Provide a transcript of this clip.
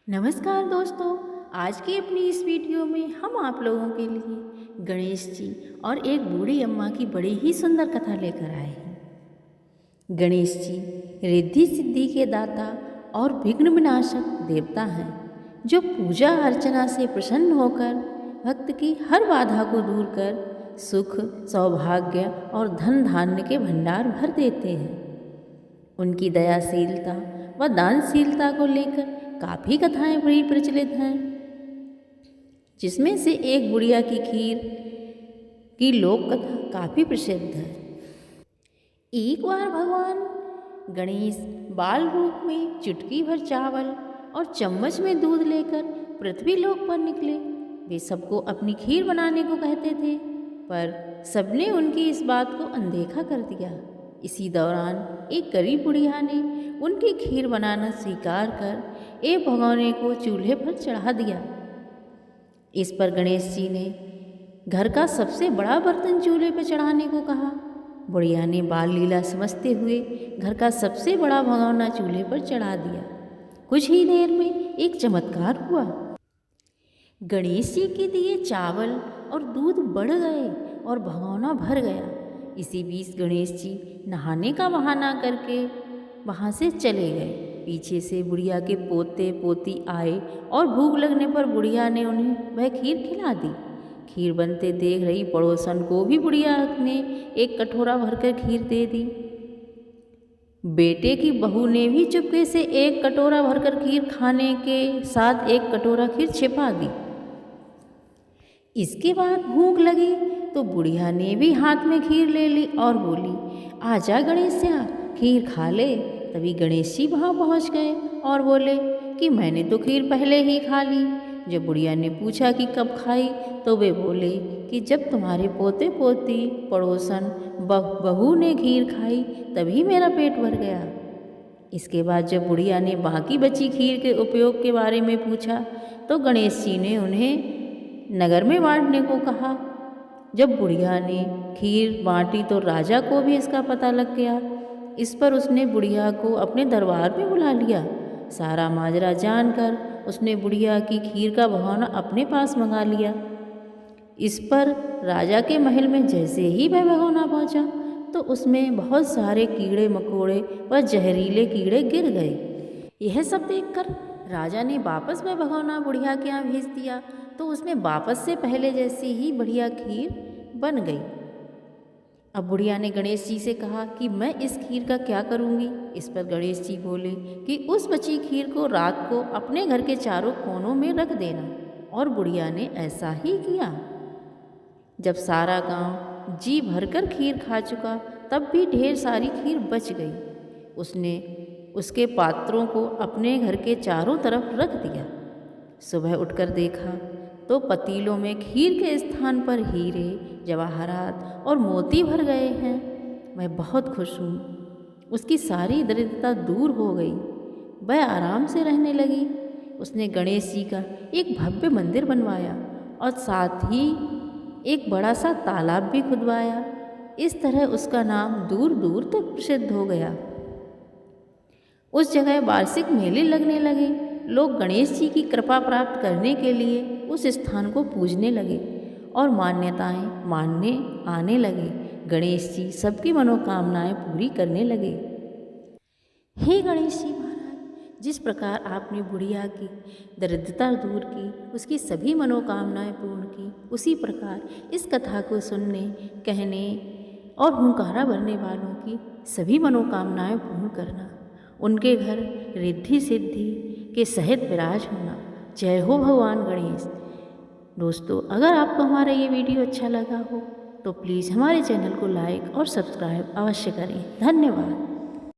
नमस्कार दोस्तों। आज की अपनी इस वीडियो में हम आप लोगों के लिए गणेश जी और एक बूढ़ी अम्मा की बड़ी ही सुंदर कथा लेकर आए हैं। गणेश जी रिद्धि सिद्धि के दाता और विघ्न विनाशक देवता हैं, जो पूजा अर्चना से प्रसन्न होकर भक्त की हर बाधा को दूर कर सुख, सौभाग्य और धन धान्य के भंडार भर देते हैं। उनकी दयाशीलता व दानशीलता को लेकर काफ़ी कथाएं बड़ी प्रचलित हैं, जिसमें से एक बुढ़िया की खीर की लोक कथा काफ़ी प्रसिद्ध है। एक बार भगवान गणेश बाल रूप में चुटकी भर चावल और चम्मच में दूध लेकर पृथ्वी लोक पर निकले। वे सबको अपनी खीर बनाने को कहते थे, पर सबने उनकी इस बात को अनदेखा कर दिया। इसी दौरान एक गरीब बुढ़िया ने उनकी खीर बनाना स्वीकार कर एक भगोने को चूल्हे पर चढ़ा दिया। इस पर गणेश जी ने घर का सबसे बड़ा बर्तन चूल्हे पर चढ़ाने को कहा। बुढ़िया ने बाल लीला समझते हुए घर का सबसे बड़ा भगोना चूल्हे पर चढ़ा दिया। कुछ ही देर में एक चमत्कार हुआ। गणेश जी के दिए चावल और दूध बढ़ गए और भगोना भर गया। इसी बीच गणेश जी नहाने का बहाना करके वहाँ से चले गए। पीछे से बुढ़िया के पोते पोती आए और भूख लगने पर बुढ़िया ने उन्हें वह खीर खिला दी। खीर बनते देख रही पड़ोसन को भी बुढ़िया ने एक कटोरा भरकर खीर दे दी। बेटे की बहू ने भी चुपके से एक कटोरा भरकर खीर खाने के साथ एक कटोरा खीर छिपा दी। इसके बाद भूख लगी तो बुढ़िया ने भी हाथ में खीर ले ली और बोली, आजा गणेशिया, खीर खा ले। तभी गणेश जी वहाँ पहुँच गए और बोले कि मैंने तो खीर पहले ही खा ली। जब बुढ़िया ने पूछा कि कब खाई, तो वे बोले कि जब तुम्हारे पोते पोती पड़ोसन बहू ने खीर खाई तभी मेरा पेट भर गया। इसके बाद जब बुढ़िया ने बाकी बची खीर के उपयोग के बारे में पूछा तो गणेश जी ने उन्हें नगर में बांटने को कहा। जब बुढ़िया ने खीर बांटी तो राजा को भी इसका पता लग गया। इस पर उसने बुढ़िया को अपने दरबार में बुला लिया। सारा माजरा जानकर उसने बुढ़िया की खीर का भगोना अपने पास मंगा लिया। इस पर राजा के महल में जैसे ही वह भगोना पहुंचा तो उसमें बहुत सारे कीड़े मकोड़े व जहरीले कीड़े गिर गए। यह सब देखकर राजा ने वापस वह भगोना बुढ़िया के यहाँ भेज दिया, तो उसमें वापस से पहले जैसी ही बढ़िया खीर बन गई। अब बुढ़िया ने गणेश जी से कहा कि मैं इस खीर का क्या करूँगी। इस पर गणेश जी बोले कि उस बची खीर को रात को अपने घर के चारों कोनों में रख देना। और बुढ़िया ने ऐसा ही किया। जब सारा गांव जी भरकर खीर खा चुका तब भी ढेर सारी खीर बच गई। उसने उसके पात्रों को अपने घर के चारों तरफ रख दिया। सुबह उठकर देखा तो पतीलों में खीर के स्थान पर हीरे, जवाहरात और मोती भर गए हैं। मैं बहुत खुश हूँ। उसकी सारी दरिद्रता दूर हो गई। वह आराम से रहने लगी। उसने गणेश जी का एक भव्य मंदिर बनवाया और साथ ही एक बड़ा सा तालाब भी खुदवाया। इस तरह उसका नाम दूर दूर तक प्रसिद्ध हो गया। उस जगह वार्षिक मेले लगने लगे। लोग गणेश जी की कृपा प्राप्त करने के लिए उस स्थान को पूजने लगे और मान्यताएं मानने आने लगे। गणेश जी सबकी मनोकामनाएं पूरी करने लगे। हे गणेश जी महाराज, जिस प्रकार आपने बुढ़िया की दरिद्रता दूर की, उसकी सभी मनोकामनाएं पूर्ण की, उसी प्रकार इस कथा को सुनने, कहने और हुंकारा भरने वालों की सभी मनोकामनाएं पूर्ण करना। उनके घर रिद्धि सिद्धि के सहित विराज होना। जय हो भगवान गणेश। दोस्तों, अगर आपको हमारा ये वीडियो अच्छा लगा हो तो प्लीज़ हमारे चैनल को लाइक और सब्सक्राइब अवश्य करें। धन्यवाद।